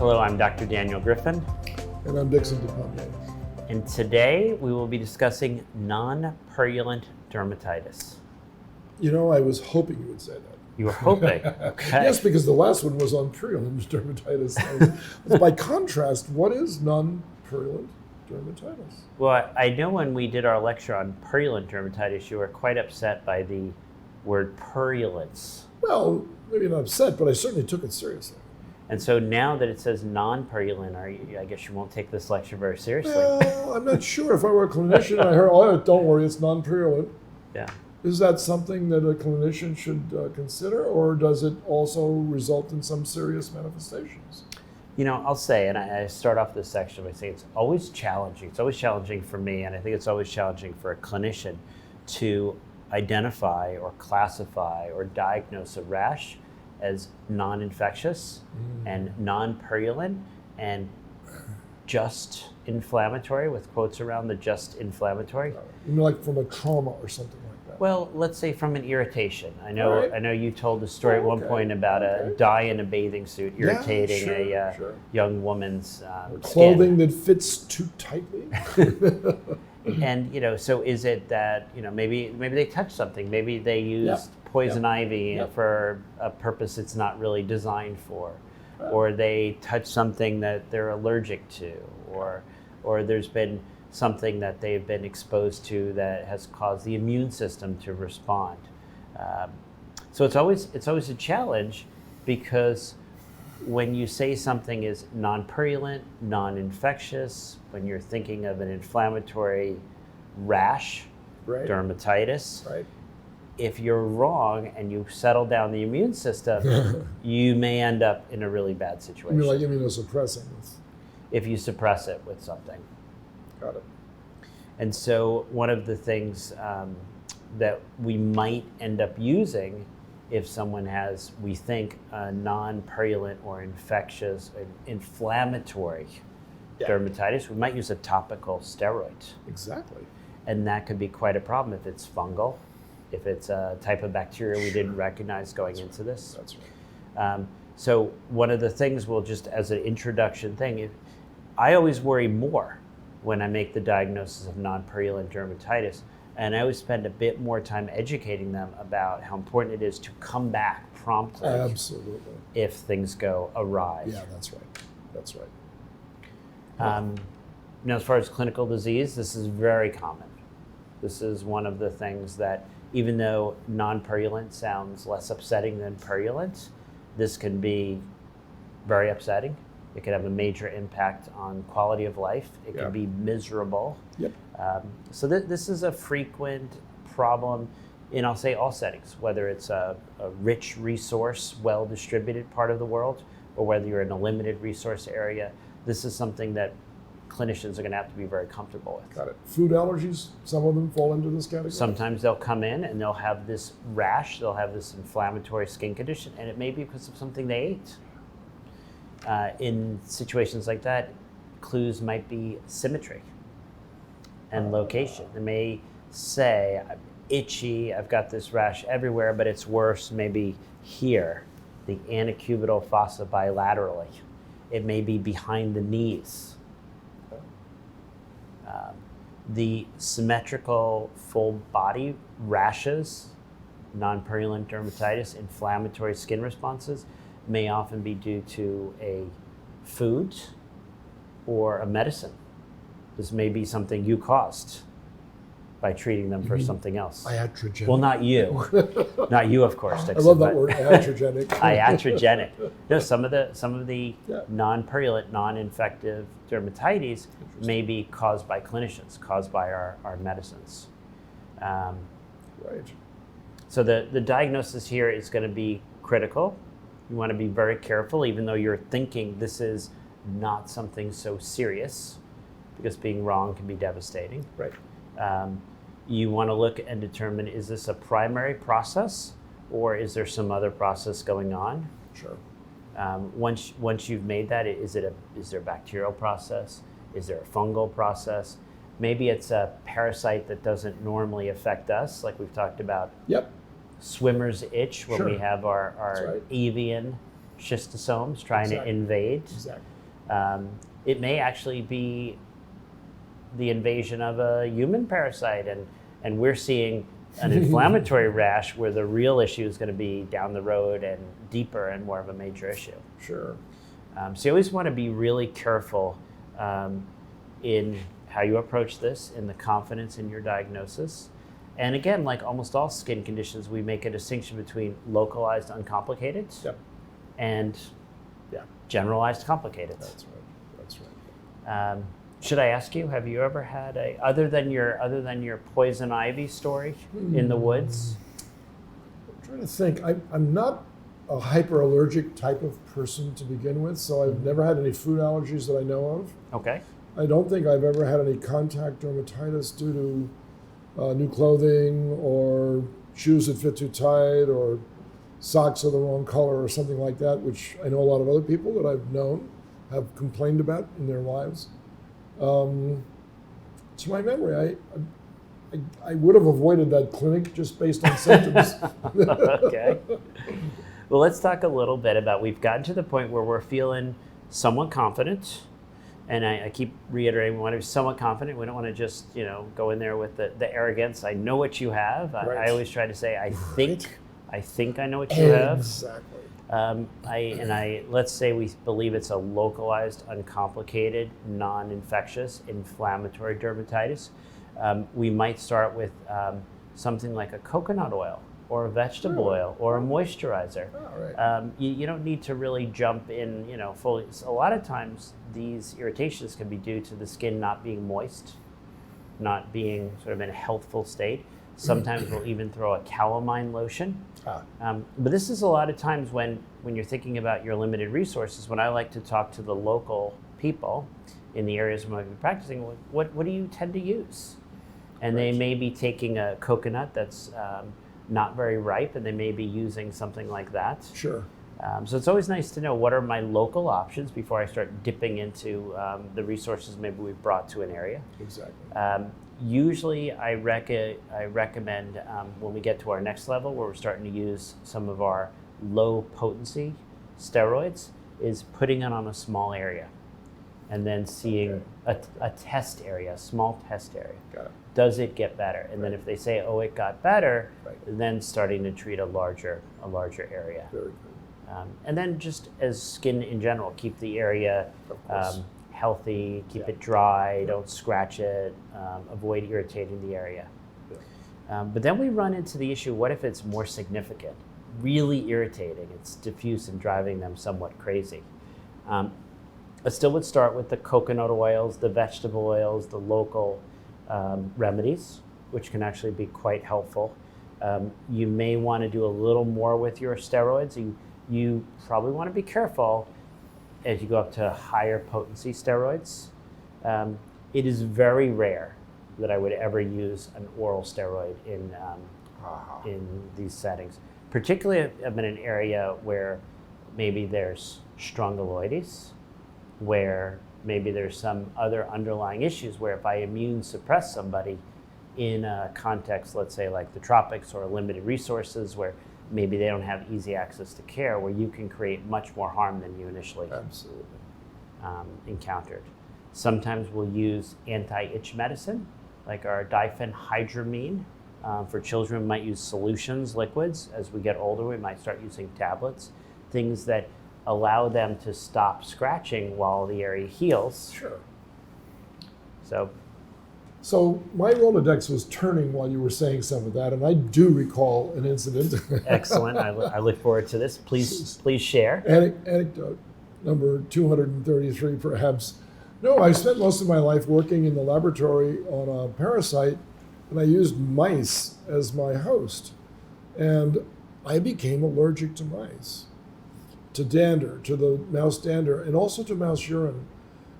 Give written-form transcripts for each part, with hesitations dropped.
Hello, I'm Dr. Daniel Griffin. And I'm Dixon DePommier. And today we will be discussing non-purulent dermatitis. You know, I was hoping you would say that. You were hoping? Okay. Yes, because the last one was on purulent dermatitis. By contrast, what is non-purulent dermatitis? Well, I know when we did our lecture on purulent dermatitis, you were quite upset by the word purulence. Well, maybe not upset, but I certainly took it seriously. And so now that it says non-purulent, I guess you won't take this lecture very seriously. Well, I'm not sure. If I were a clinician and I heard, oh, don't worry, it's non-purulent. Yeah. Is that something that a clinician should consider, or does it also result in some serious manifestations? You know, I'll say, and I start off this section by saying it's always challenging. It's always challenging for me, and I think it's always challenging for a clinician to identify or classify or diagnose a rash as non-infectious and non-purulent and just inflammatory, with quotes around the just inflammatory. You mean like from a trauma or something like that? Well, let's say from an irritation. I know you told the story at one point about a dye in a bathing suit irritating a young woman's clothing skin. that fits too tightly. And so is it that maybe they touched something, maybe they used poison ivy for a purpose it's not really designed for, or they touched something that they're allergic to, or there's been something that they've been exposed to that has caused the immune system to respond. So it's always a challenge, because when you say something is non-purulent, non-infectious, when you're thinking of an inflammatory rash, dermatitis, if you're wrong and you settle down the immune system, you may end up in a really bad situation. You mean like immunosuppressing? If you suppress it with something. Got it. And so one of the things that we might end up using if someone has, we think, a non-purulent or infectious, inflammatory dermatitis, we might use a topical steroid. Exactly. And that could be quite a problem if it's fungal, if it's a type of bacteria we didn't recognize going into this. That's right. So one of the things we'll just, as an introduction thing, I always worry more when I make the diagnosis of non-purulent dermatitis, and I always spend a bit more time educating them about how important it is to come back promptly. Absolutely. If things go awry. Yeah, that's right. That's right. As far as clinical disease, this is very common. This is one of the things that, even though non-purulent sounds less upsetting than purulent, this can be very upsetting. It can have a major impact on quality of life. It can be miserable. Yep. So this is a frequent problem in, I'll say, all settings, whether it's a rich resource, well-distributed part of the world, or whether you're in a limited resource area. This is something that clinicians are going to have to be very comfortable with. Got it. Food allergies, some of them fall into this category? Sometimes they'll come in and they'll have this rash, they'll have this inflammatory skin condition, and it may be because of something they ate. In situations like that, clues might be symmetry and location. They may say, I'm itchy, I've got this rash everywhere, but it's worse maybe here, the antecubital fossa bilaterally. It may be behind the knees. The symmetrical full body rashes, non-purulent dermatitis, inflammatory skin responses, may often be due to a food or a medicine. This may be something you caused by treating them for something else. Iatrogenic. Well, not you. Not you, of course, Dixon. I love that word, iatrogenic. Iatrogenic. No, some of the non-purulent, non-infective dermatitis may be caused by clinicians, caused by our medicines. Right. So the diagnosis here is going to be critical. You want to be very careful, even though you're thinking this is not something so serious, because being wrong can be devastating. Right. You want to look and determine, is this a primary process, or is there some other process going on? Sure. Once you've made that, is there a bacterial process? Is there a fungal process? Maybe it's a parasite that doesn't normally affect us, like we've talked about. Yep. Swimmer's itch, when we have our avian schistosomes trying to invade. Exactly. It may actually be the invasion of a human parasite, and we're seeing an inflammatory rash where the real issue is going to be down the road and deeper and more of a major issue. Sure. So you always want to be really careful in how you approach this, in the confidence in your diagnosis. And again, like almost all skin conditions, we make a distinction between localized uncomplicated and generalized complicated. That's right. Should I ask you, have you ever had other than your poison ivy story in the woods? I'm trying to think. I'm not a hyperallergic type of person to begin with, so I've never had any food allergies that I know of. Okay. I don't think I've ever had any contact dermatitis due to new clothing or shoes that fit too tight or socks of the wrong color or something like that, which I know a lot of other people that I've known have complained about in their lives. To my memory, I would have avoided that clinic just based on symptoms. Okay. Well, let's talk a little bit about, we've gotten to the point where we're feeling somewhat confident. And I keep reiterating, we want to be somewhat confident. We don't want to just, go in there with the arrogance. I know what you have. Right. I always try to say, I think I know what you have. Exactly. Let's say we believe it's a localized, uncomplicated, non-infectious, inflammatory dermatitis. We might start with something like a coconut oil or a vegetable oil or a moisturizer. Oh, right. You don't need to really jump in, fully. A lot of times these irritations can be due to the skin not being moist, not being sort of in a healthful state. Sometimes we'll even throw a calamine lotion. But this is a lot of times when you're thinking about your limited resources, when I like to talk to the local people in the areas where I'm practicing, what do you tend to use? And they may be taking a coconut that's not very ripe, and they may be using something like that. Sure. So it's always nice to know what are my local options before I start dipping into the resources maybe we've brought to an area. Exactly. Usually I recommend when we get to our next level where we're starting to use some of our low potency steroids is putting it on a small area and then seeing a test area, a small test area. Got it. Does it get better? And then if they say, oh, it got better, Right. then starting to treat a larger area. Very good. And then just as skin in general, keep the area Of course. healthy, keep it dry, don't scratch it, avoid irritating the area. Yeah. But then we run into the issue, what if it's more significant, really irritating, it's diffuse and driving them somewhat crazy? I still would start with the coconut oils, the vegetable oils, the local remedies, which can actually be quite helpful. You may want to do a little more with your steroids. You probably want to be careful as you go up to higher potency steroids. It is very rare that I would ever use an oral steroid in these settings. Particularly if I'm in an area where maybe there's strongyloides, where maybe there's some other underlying issues where if I immune suppress somebody in a context, let's say like the tropics or limited resources where maybe they don't have easy access to care, where you can create much more harm than you initially Absolutely. encountered. Sometimes we'll use anti-itch medicine, like our diphenhydramine. For children, we might use solutions, liquids. As we get older, we might start using tablets, things that allow them to stop scratching while the area heals. Sure. So my Rolodex was turning while you were saying some of that, and I do recall an incident. excellent. I look forward to this. Please share. Anecdote number 233, perhaps. No, I spent most of my life working in the laboratory on a parasite, and I used mice as my host. And I became allergic to mice, to dander, to the mouse dander, and also to mouse urine.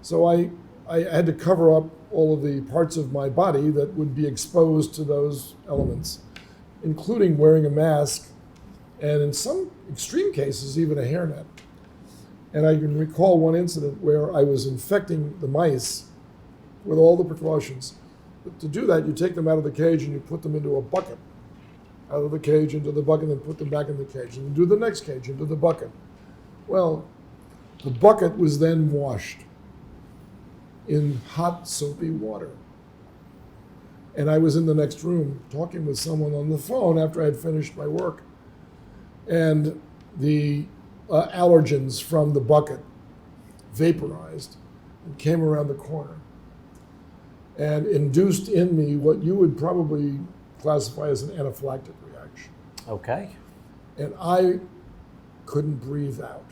So I had to cover up all of the parts of my body that would be exposed to those elements, including wearing a mask, and in some extreme cases, even a hairnet. And I can recall one incident where I was infecting the mice with all the precautions. But to do that, you take them out of the cage and you put them into a bucket. Out of the cage into the bucket and put them back in the cage. And you do the next cage into the bucket. Well, The bucket was then washed in hot, soapy water. And I was in the next room talking with someone on the phone after I had finished my work. And the allergens from the bucket vaporized and came around the corner and induced in me what you would probably classify as an anaphylactic reaction. Okay. And I couldn't breathe out.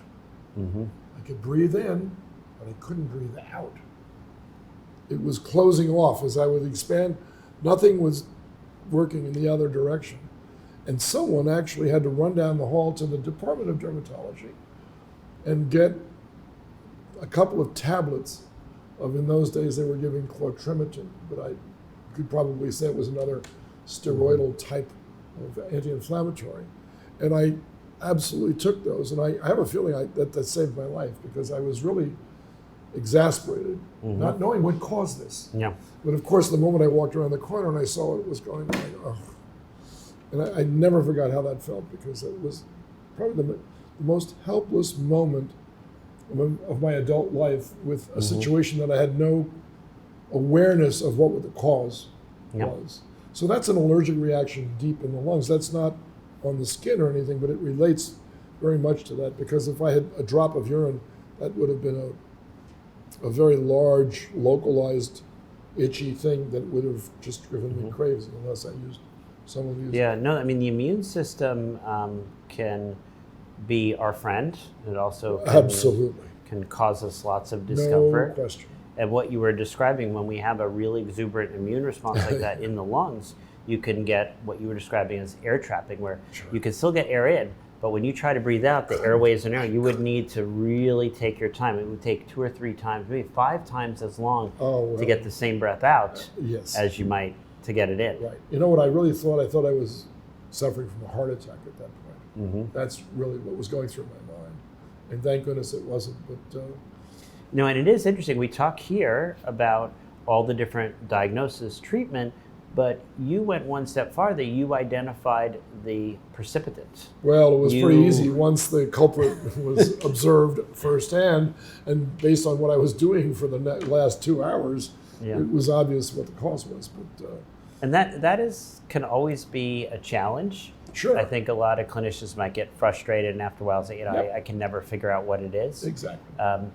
Mm-hmm. I could breathe in, but I couldn't breathe out. It was closing off as I would expand. Nothing was working in the other direction. And someone actually had to run down the hall to the Department of Dermatology and get a couple of tablets of, in those days they were giving chlortrimetin, but I could probably say it was another steroidal type of anti-inflammatory. And I absolutely took those. And I have a feeling that saved my life, because I was really exasperated, not knowing what caused this. Yeah. But of course, the moment I walked around the corner and I saw what was going on, oh. And I never forgot how that felt, because it was probably the most helpless moment of my adult life, with a situation that I had no awareness of what the cause was. So that's an allergic reaction deep in the lungs. That's not on the skin or anything, but it relates very much to that, because if I had a drop of urine, that would have been a very large, localized, itchy thing that would have just driven me crazy unless I used someone used. Yeah, no, I mean, the immune system can be our friend. It also can cause us lots of discomfort. No question. And what you were describing, when we have a really exuberant immune response like that in the lungs, you can get what you were describing as air trapping, where you can still get air in, but when you try to breathe out, the airways are narrow. You would need to really take your time. It would take 2 or 3 times, maybe 5 times as long to get the same breath out as you might to get it in. Right. You know what I really thought? I thought I was suffering from a heart attack at that point. That's really what was going through my mind. And thank goodness it wasn't. But no, and it is interesting. We talk here about all the different diagnosis, treatment, but you went one step farther. You identified the precipitant. Well, it was pretty easy once the culprit was observed firsthand, and based on what I was doing for the last 2 hours, it was obvious what the cause was. But and that can always be a challenge. Sure. I think a lot of clinicians might get frustrated, and after a while say, I can never figure out what it is. Exactly.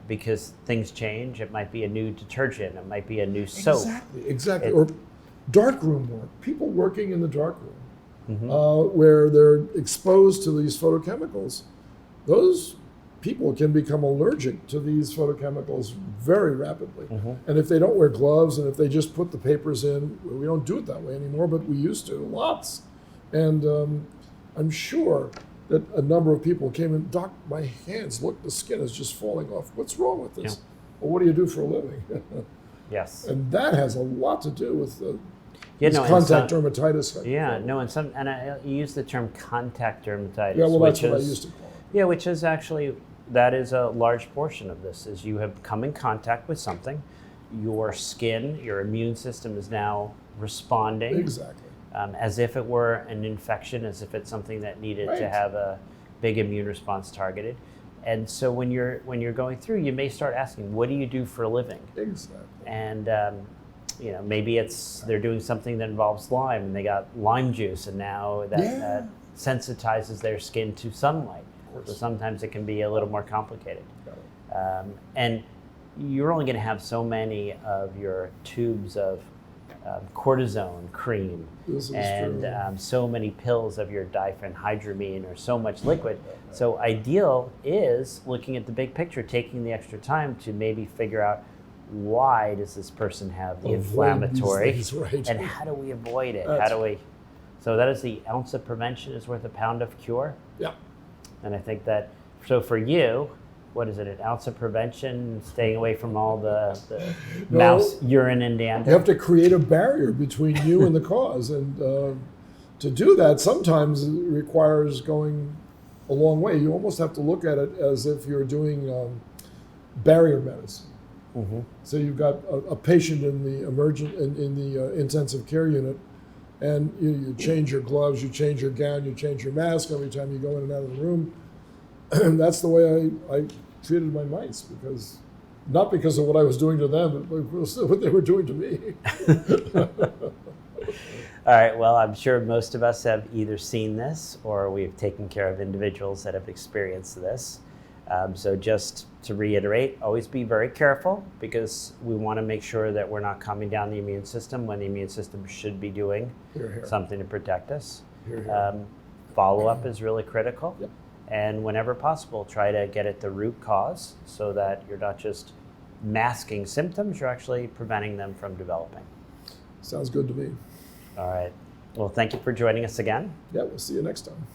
Because things change. It might be a new detergent. It might be a new soap. Exactly. Or darkroom work. People working in the darkroom, where they're exposed to these photochemicals. Those people can become allergic to these photochemicals very rapidly. And if they don't wear gloves, and if they just put the papers in, we don't do it that way anymore, but we used to, lots. And I'm sure that a number of people came and, "Doc, my hands, look, the skin is just falling off. What's wrong with this?" Well, what do you do for a living? Yes. And that has a lot to do with contact dermatitis. And I use the term contact dermatitis. Yeah, well, that's what I used to call it. Yeah, which is actually, that is a large portion of this, is you have come in contact with something, your skin, your immune system is now responding. Exactly. As if it were an infection, as if it's something that needed to have a big immune response targeted. And so when you're going through, you may start asking, what do you do for a living? Exactly. And maybe they're doing something that involves lime, and they got lime juice, and now that sensitizes their skin to sunlight. So sometimes it can be a little more complicated. And you're only going to have so many of your tubes of cortisone cream and so many pills of your diphenhydramine, or so much liquid. So ideal is looking at the big picture, taking the extra time to maybe figure out, why does this person have the inflammatory, and how do we avoid it? So that is the ounce of prevention is worth a pound of cure. Yeah. And I think that, so for you, what is it, an ounce of prevention, staying away from all the mouse urine and dander? You have to create a barrier between you and the cause. And to do that, sometimes it requires going a long way. You almost have to look at it as if you're doing barrier medicine. So you've got a patient in the intensive care unit, and you change your gloves, you change your gown, you change your mask every time you go in and out of the room. And that's the way I treated my mice, because not because of what I was doing to them, but because of what they were doing to me. All right, well, I'm sure most of us have either seen this or we've taken care of individuals that have experienced this. So just to reiterate, always be very careful, because we want to make sure that we're not calming down the immune system when the immune system should be doing something to protect us. Follow-up is really critical. Yep. And whenever possible, try to get at the root cause so that you're not just masking symptoms, you're actually preventing them from developing. Sounds good to me. All right. Well, thank you for joining us again. Yeah, we'll see you next time.